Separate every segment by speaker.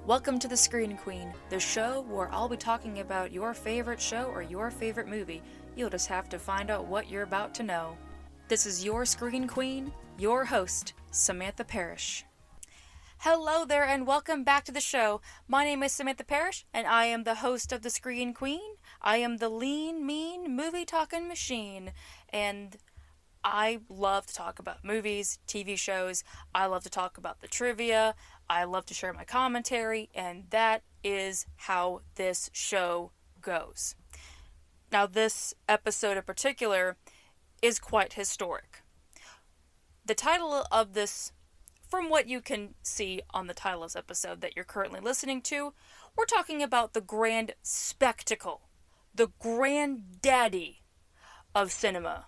Speaker 1: Welcome to The Screen Queen, the show where I'll be talking about your favorite show or your favorite movie. You'll just have to find out what you're about to know. This is your Screen Queen, your host, Samantha Parrish. Hello there and welcome back to the show. My name is Samantha Parrish and I am the host of The Screen Queen. I am the lean, mean, movie-talking machine, and I love to talk about movies, TV shows. I love to talk about the trivia. I love to share my commentary, and that is how this show goes. Now, this episode in particular is quite historic. The title of this, from what you can see on the title of this episode that you're currently listening to, we're talking about the grand spectacle, the granddaddy of cinema.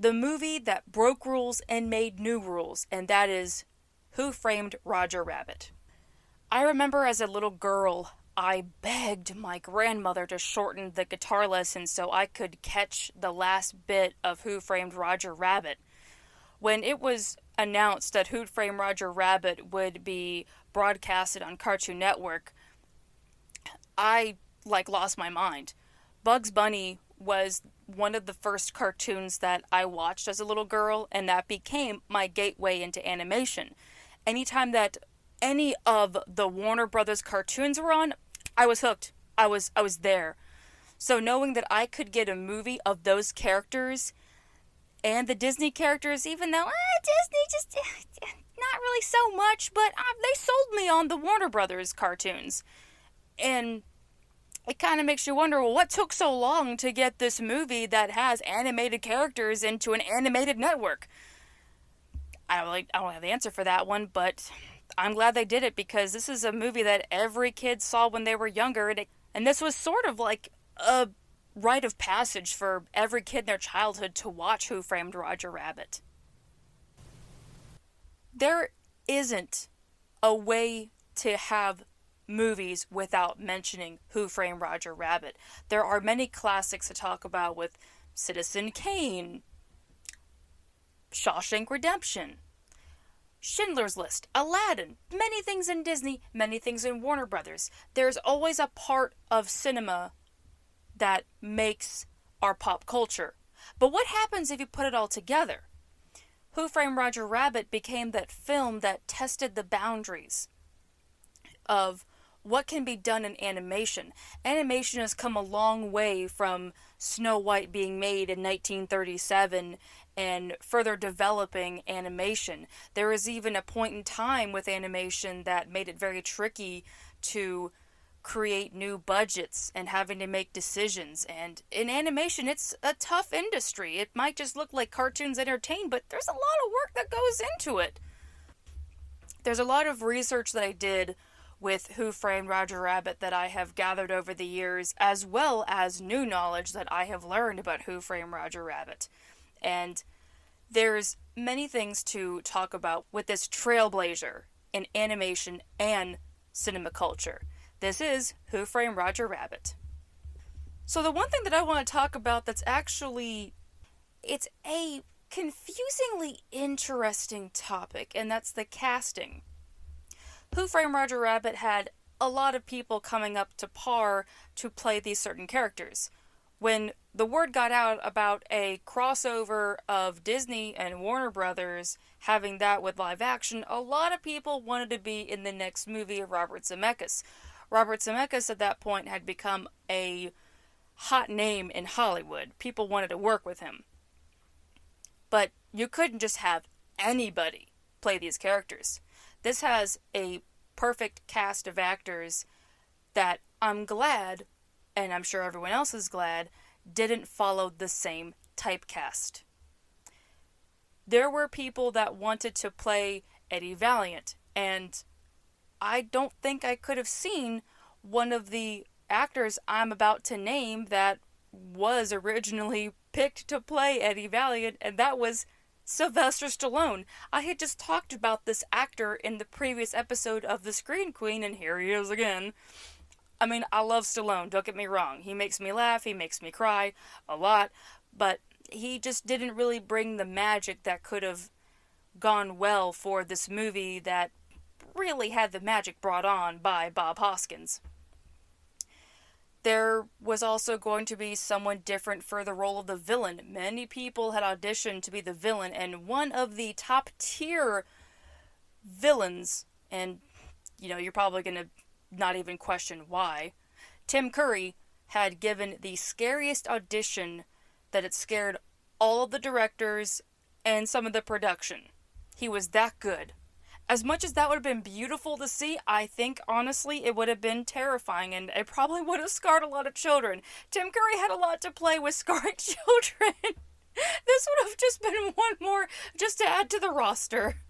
Speaker 1: The movie that broke rules and made new rules, and that is Who Framed Roger Rabbit. I remember as a little girl, I begged my grandmother to shorten the guitar lesson so I could catch the last bit of Who Framed Roger Rabbit. When it was announced that Who Framed Roger Rabbit would be broadcasted on Cartoon Network, I lost my mind. Bugs Bunny was one of the first cartoons that I watched as a little girl, and that became my gateway into animation. Anytime that any of the Warner Brothers cartoons were on, I was hooked. I was there. So knowing that I could get a movie of those characters and the Disney characters, even though Disney just not really so much, but they sold me on the Warner Brothers cartoons. And it kind of makes you wonder, well, what took so long to get this movie that has animated characters into an animated network? I don't have the answer for that one, but I'm glad they did it because this is a movie that every kid saw when they were younger, and this was sort of like a rite of passage for every kid in their childhood to watch Who Framed Roger Rabbit. There isn't a way to have movies without mentioning Who Framed Roger Rabbit. There are many classics to talk about with Citizen Kane, Shawshank Redemption, Schindler's List, Aladdin, many things in Disney, many things in Warner Brothers. There's always a part of cinema that makes our pop culture. But what happens if you put it all together? Who Framed Roger Rabbit became that film that tested the boundaries of what can be done in animation. Animation has come a long way from Snow White being made in 1937 and further developing animation. There was even a point in time with animation that made it very tricky to create new budgets and having to make decisions. And in animation, it's a tough industry. It might just look like cartoons entertain, but there's a lot of work that goes into it. There's a lot of research that I did with Who Framed Roger Rabbit that I have gathered over the years, as well as new knowledge that I have learned about Who Framed Roger Rabbit. And there's many things to talk about with this trailblazer in animation and cinema culture. This is Who Framed Roger Rabbit. So the one thing that I want to talk about that's actually, it's a confusingly interesting topic, and that's the casting. Who Framed Roger Rabbit had a lot of people coming up to par to play these certain characters. When the word got out about a crossover of Disney and Warner Brothers having that with live action, a lot of people wanted to be in the next movie of Robert Zemeckis. Robert Zemeckis at that point had become a hot name in Hollywood. People wanted to work with him. But you couldn't just have anybody play these characters. This has a perfect cast of actors that I'm glad, and I'm sure everyone else is glad, didn't follow the same typecast. There were people that wanted to play Eddie Valliant, and I don't think I could have seen one of the actors I'm about to name that was originally picked to play Eddie Valliant, and that was Sylvester Stallone. I had just talked about this actor in the previous episode of The Screen Queen, and here he is again. I mean, I love Stallone, don't get me wrong. He makes me laugh, he makes me cry a lot, but he just didn't really bring the magic that could have gone well for this movie that really had the magic brought on by Bob Hoskins. There was also going to be someone different for the role of the villain. Many people had auditioned to be the villain, and one of the top tier villains, and you're probably going to not even question why, Tim Curry had given the scariest audition that it scared all of the directors and some of the production. He was that good. As much as that would have been beautiful to see, I think, honestly, it would have been terrifying, and it probably would have scarred a lot of children. Tim Curry had a lot to play with scarring children. This would have just been one more just to add to the roster.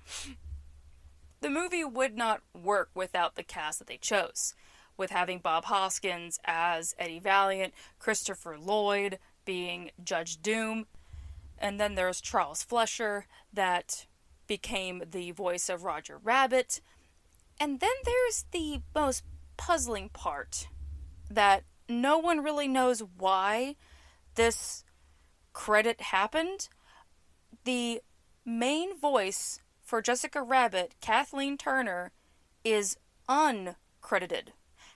Speaker 1: The movie would not work without the cast that they chose, with having Bob Hoskins as Eddie Valliant, Christopher Lloyd being Judge Doom, and then there's Charles Fleischer that became the voice of Roger Rabbit. And then there's the most puzzling part, that no one really knows why this credit happened. The main voice for Jessica Rabbit, Kathleen Turner, is uncredited.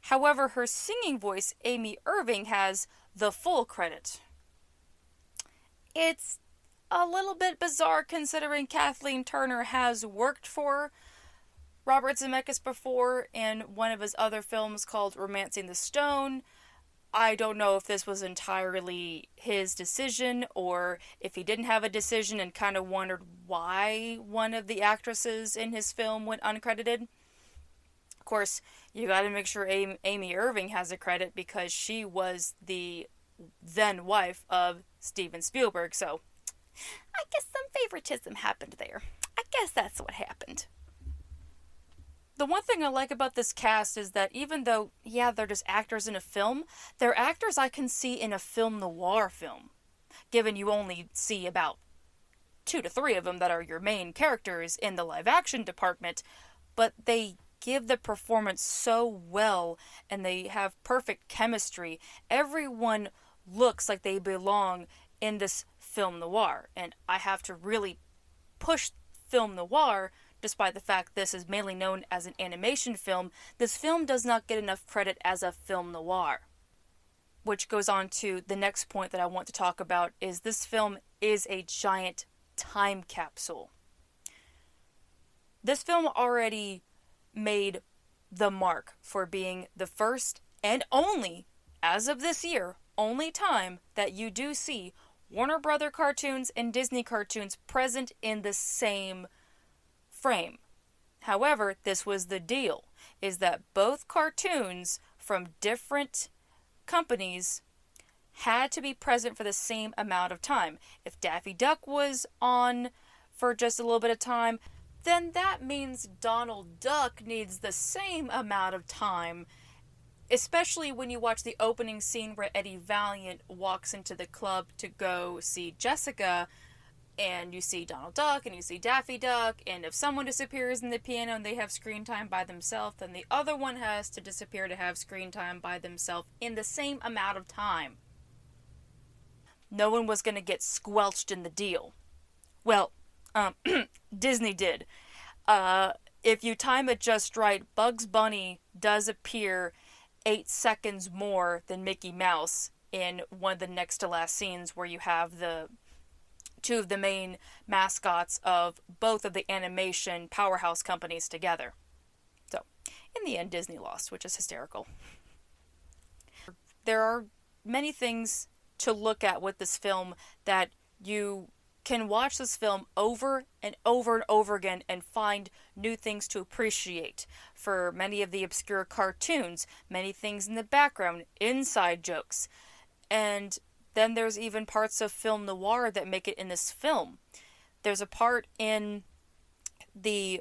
Speaker 1: However, her singing voice, Amy Irving, has the full credit. It's a little bit bizarre considering Kathleen Turner has worked for Robert Zemeckis before in one of his other films called Romancing the Stone. I don't know if this was entirely his decision or if he didn't have a decision and kind of wondered why one of the actresses in his film went uncredited. Of course, you gotta make sure Amy Irving has a credit because she was the then wife of Steven Spielberg, so I guess some favoritism happened there. I guess that's what happened. The one thing I like about this cast is that even though, they're just actors in a film, they're actors I can see in a film noir film, given you only see about 2 to 3 of them that are your main characters in the live action department, but they give the performance so well and they have perfect chemistry. Everyone looks like they belong in this film noir, and I have to really push film noir. Despite the fact this is mainly known as an animation film, this film does not get enough credit as a film noir. Which goes on to the next point that I want to talk about, is this film is a giant time capsule. This film already made the mark for being the first and only, as of this year, only time that you do see Warner Brother cartoons and Disney cartoons present in the same frame. However, this was the deal, is that both cartoons from different companies had to be present for the same amount of time. If Daffy Duck was on for just a little bit of time, then that means Donald Duck needs the same amount of time, especially when you watch the opening scene where Eddie Valliant walks into the club to go see Jessica, and you see Donald Duck and you see Daffy Duck, and if someone disappears in the piano and they have screen time by themselves, then the other one has to disappear to have screen time by themselves in the same amount of time. No one was going to get squelched in the deal. Well, Disney did. If you time it just right, Bugs Bunny does appear 8 seconds more than Mickey Mouse in one of the next to last scenes where you have the 2 of the main mascots of both of the animation powerhouse companies together. So, in the end, Disney lost, which is hysterical. There are many things to look at with this film that you can watch this film over and over and over again and find new things to appreciate. For many of the obscure cartoons, many things in the background, inside jokes. And then there's even parts of film noir that make it in this film. There's a part in the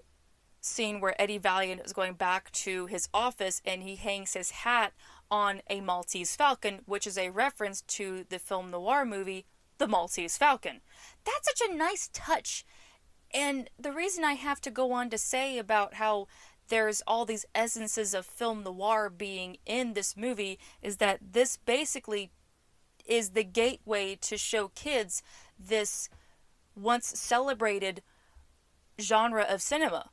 Speaker 1: scene where Eddie Valliant is going back to his office and he hangs his hat on a Maltese Falcon, which is a reference to the film noir movie, The Maltese Falcon. That's such a nice touch. And the reason I have to go on to say about how there's all these essences of film noir being in this movie is that this basically is the gateway to show kids this once celebrated genre of cinema.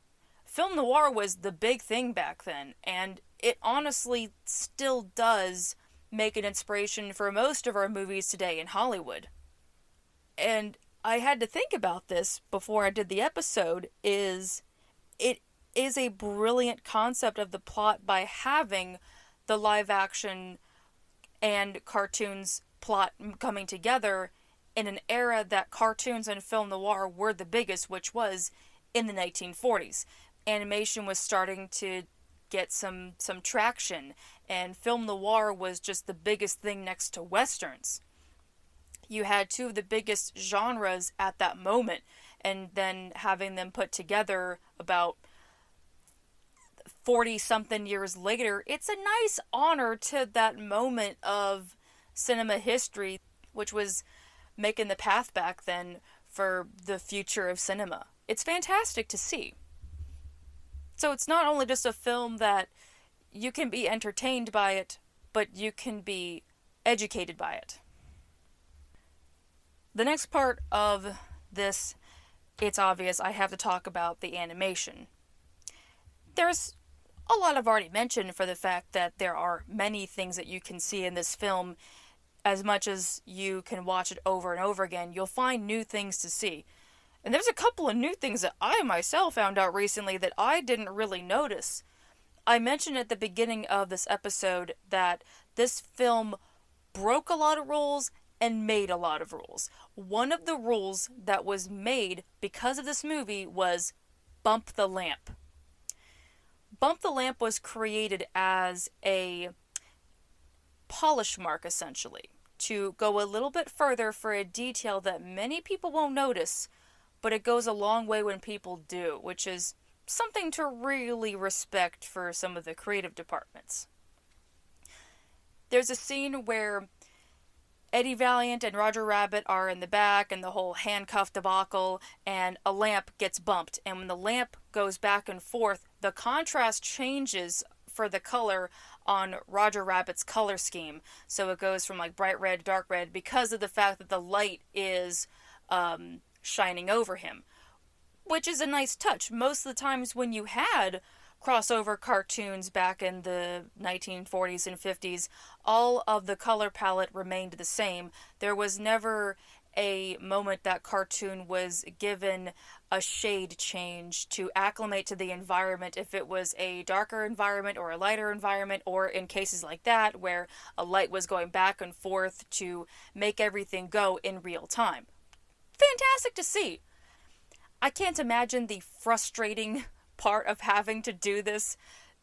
Speaker 1: film noir was the big thing back then, and it honestly still does make an inspiration for most of our movies today in Hollywood. And I had to think about this before I did the episode, it is a brilliant concept of the plot by having the live action and cartoons plot coming together in an era that cartoons and film noir were the biggest, which was in the 1940s. Animation was starting to get some traction, and film noir was just the biggest thing next to westerns. You had two of the biggest genres at that moment, and then having them put together about 40 something years later, it's a nice honor to that moment of cinema history, which was making the path back then for the future of cinema. It's fantastic to see. So it's not only just a film that you can be entertained by it, but you can be educated by it. The next part of this, it's obvious I have to talk about the animation. There's a lot I've already mentioned for the fact that there are many things that you can see in this film. As much as you can watch it over and over again, you'll find new things to see. And there's a couple of new things that I myself found out recently that I didn't really notice. I mentioned at the beginning of this episode that this film broke a lot of rules and made a lot of rules. One of the rules that was made because of this movie was bump the lamp. Bump the lamp was created as a polish mark, essentially, to go a little bit further for a detail that many people won't notice, but it goes a long way when people do, which is something to really respect for some of the creative departments. There's a scene where Eddie Valliant and Roger Rabbit are in the back and the whole handcuff debacle, and a lamp gets bumped, and when the lamp goes back and forth, the contrast changes for the color on Roger Rabbit's color scheme. So it goes from like bright red to dark red because of the fact that the light is shining over him, which is a nice touch. Most of the times when you had crossover cartoons back in the 1940s and 50s, all of the color palette remained the same. There was never a moment that cartoon was given a shade change to acclimate to the environment, if it was a darker environment or a lighter environment, or in cases like that where a light was going back and forth to make everything go in real time. Fantastic to see. I can't imagine the frustrating part of having to do this.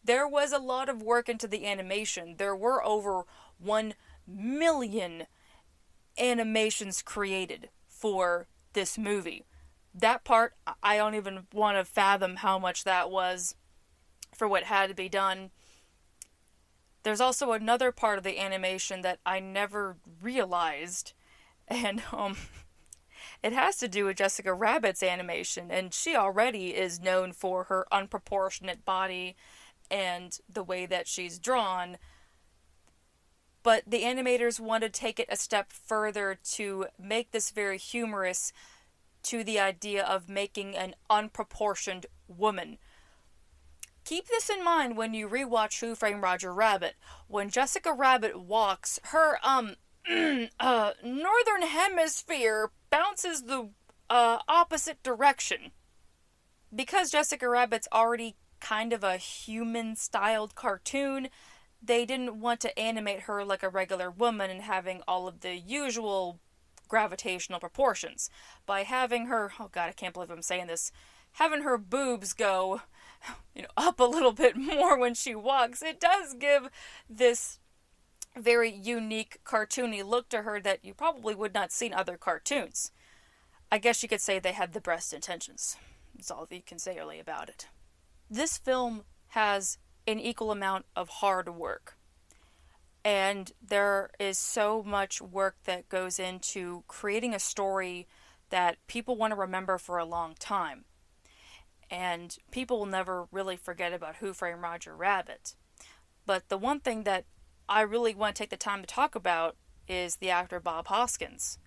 Speaker 1: There was a lot of work into the animation. There were over 1 million animations created for this movie. That part, I don't even want to fathom how much that was for what had to be done. There's also another part of the animation that I never realized, and it has to do with Jessica Rabbit's animation, and she already is known for her unproportionate body and the way that she's drawn. But the animators wanted to take it a step further to make this very humorous to the idea of making an unproportioned woman. Keep this in mind when you rewatch Who Framed Roger Rabbit. When Jessica Rabbit walks, her northern hemisphere bounces the opposite direction. Because Jessica Rabbit's already kind of a human-styled cartoon, they didn't want to animate her like a regular woman and having all of the usual gravitational proportions. By having her, oh god, I can't believe I'm saying this, having her boobs go, up a little bit more when she walks, it does give this very unique cartoony look to her that you probably would not see in other cartoons. I guess you could say they had the best intentions. That's all you can say really about it. This film has an equal amount of hard work. And there is so much work that goes into creating a story that people want to remember for a long time. And people will never really forget about Who Framed Roger Rabbit. But the one thing that I really want to take the time to talk about is the actor Bob Hoskins.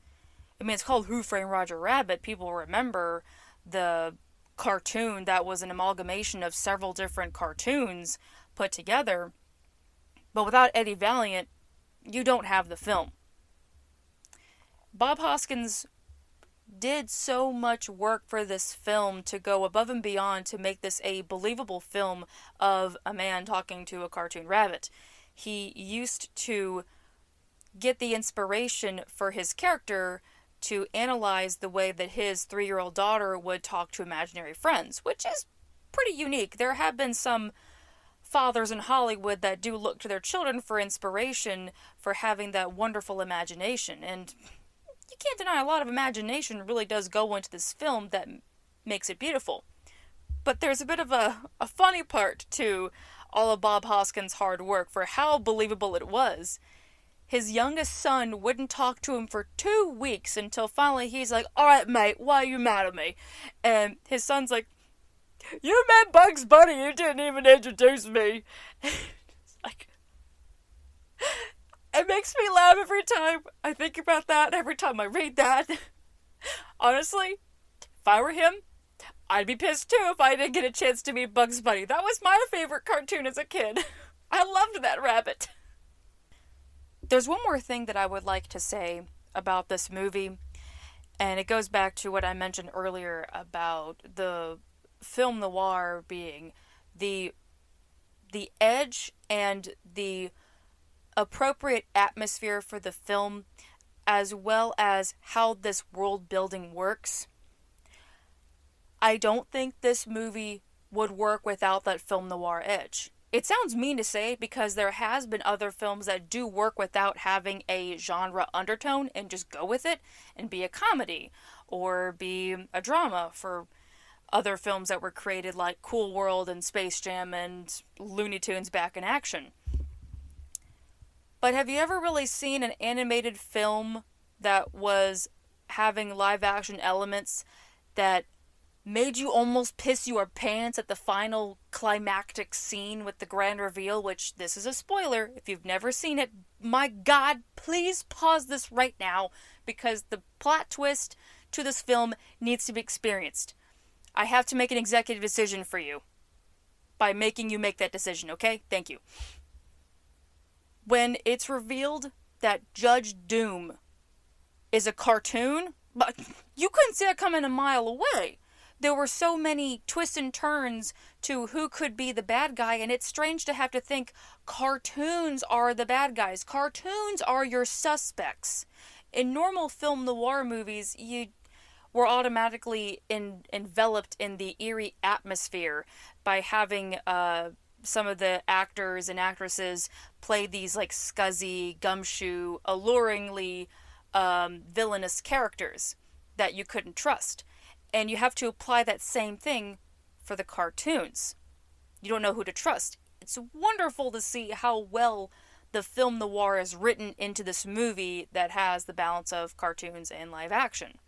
Speaker 1: I mean, it's called Who Framed Roger Rabbit. People remember the cartoon that was an amalgamation of several different cartoons put together. But without Eddie Valliant, you don't have the film. Bob Hoskins did so much work for this film to go above and beyond to make this a believable film of a man talking to a cartoon rabbit. He used to get the inspiration for his character to analyze the way that his 3-year-old daughter would talk to imaginary friends, which is pretty unique. There have been some fathers in Hollywood that do look to their children for inspiration for having that wonderful imagination, and you can't deny a lot of imagination really does go into this film that makes it beautiful. But there's a bit of a funny part to all of Bob Hoskins' hard work for how believable it was. His youngest son wouldn't talk to him for 2 weeks until finally he's like, "Alright, mate, why are you mad at me?" And his son's like, "You met Bugs Bunny, you didn't even introduce me." It's like, it makes me laugh every time I think about that, every time I read that. Honestly, if I were him, I'd be pissed too if I didn't get a chance to meet Bugs Bunny. That was my favorite cartoon as a kid. I loved that rabbit. There's one more thing that I would like to say about this movie, and it goes back to what I mentioned earlier about the film noir being the edge and the appropriate atmosphere for the film, as well as how this world building works. I don't think this movie would work without that film noir edge. It sounds mean to say because there has been other films that do work without having a genre undertone and just go with it and be a comedy or be a drama for other films that were created like Cool World and Space Jam and Looney Tunes Back in Action. But have you ever really seen an animated film that was having live action elements that made you almost piss your pants at the final climactic scene with the grand reveal, which this is a spoiler if you've never seen it. My God, please pause this right now because the plot twist to this film needs to be experienced. I have to make an executive decision for you by making you make that decision, okay? Thank you. When it's revealed that Judge Doom is a cartoon, but you couldn't see it coming a mile away. There were so many twists and turns to who could be the bad guy, and it's strange to have to think cartoons are the bad guys. Cartoons are your suspects. In normal film noir movies, you were automatically enveloped in the eerie atmosphere by having some of the actors and actresses play these like scuzzy, gumshoe, alluringly villainous characters that you couldn't trust. And you have to apply that same thing for the cartoons. You don't know who to trust. It's wonderful to see how well the film noir is written into this movie that has the balance of cartoons and live action.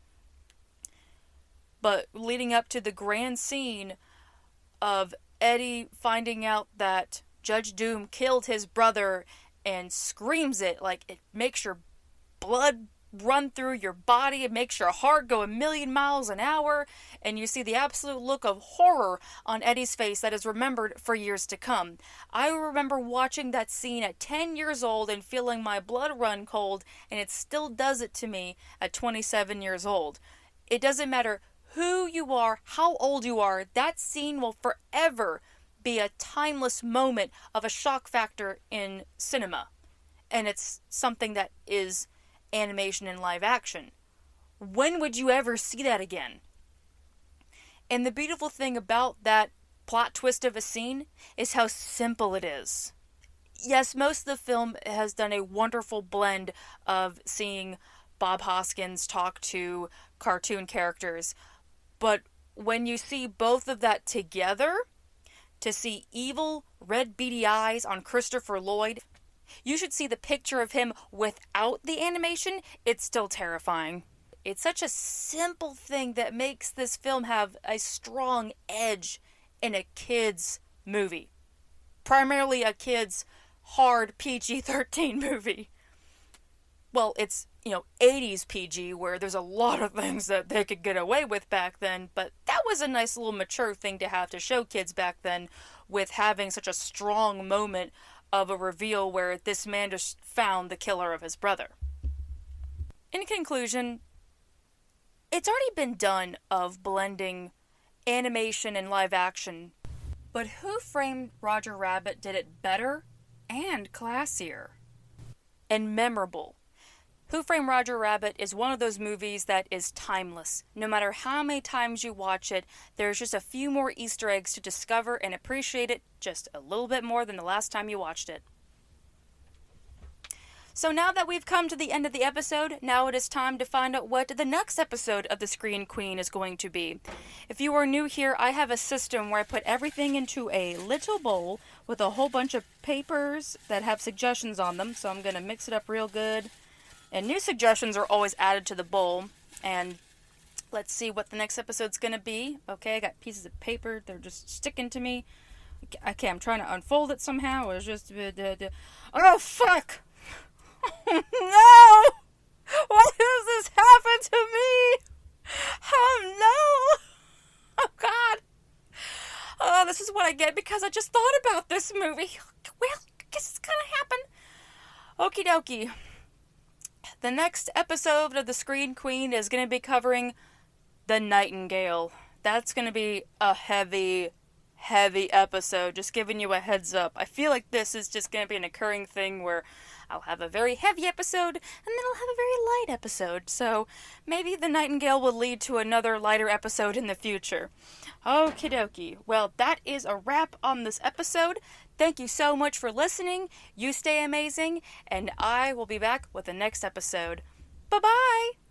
Speaker 1: But leading up to the grand scene of Eddie finding out that Judge Doom killed his brother and screams it, like it makes your blood run through your body, it makes your heart go 1,000,000 miles an hour, and you see the absolute look of horror on Eddie's face that is remembered for years to come. I remember watching that scene at 10 years old and feeling my blood run cold, and it still does it to me at 27 years old. It doesn't matter who you are, how old you are, that scene will forever be a timeless moment of a shock factor in cinema. And it's something that is animation and live action. When would you ever see that again? And the beautiful thing about that plot twist of a scene is how simple it is. Yes, most of the film has done a wonderful blend of seeing Bob Hoskins talk to cartoon characters, but when you see both of that together, to see evil, red beady eyes on Christopher Lloyd, you should see the picture of him without the animation. It's still terrifying. It's such a simple thing that makes this film have a strong edge in a kid's movie. Primarily a kid's hard PG-13 movie. well, it's, 80s PG where there's a lot of things that they could get away with back then, but that was a nice little mature thing to have to show kids back then, with having such a strong moment of a reveal where this man just found the killer of his brother. In conclusion, it's already been done of blending animation and live action, but Who Framed Roger Rabbit did it better and classier and memorable. Who Framed Roger Rabbit is one of those movies that is timeless. No matter how many times you watch it, there's just a few more Easter eggs to discover and appreciate it just a little bit more than the last time you watched it. So now that we've come to the end of the episode, now it is time to find out what the next episode of The Screen Queen is going to be. If you are new here, I have a system where I put everything into a little bowl with a whole bunch of papers that have suggestions on them, so I'm going to mix it up real good. And new suggestions are always added to the bowl. And let's see what the next episode's going to be. Okay, I got pieces of paper. They're just sticking to me. Okay, I'm trying to unfold it somehow. It's just... Oh, fuck! No! Why does this happen to me? Oh, no! Oh, God. Oh, this is what I get because I just thought about this movie. Well, I guess it's gonna happen. Okie dokie. The next episode of The Screen Queen is going to be covering The Nightingale. That's going to be a heavy episode, just giving you a heads up. I feel like this is just going to be an occurring thing where I'll have a very heavy episode, and then I'll have a very light episode. So maybe The Nightingale will lead to another lighter episode in the future. Okie dokie. Well, that is a wrap on this episode. Thank you so much for listening. You stay amazing, and I will be back with the next episode. Bye-bye!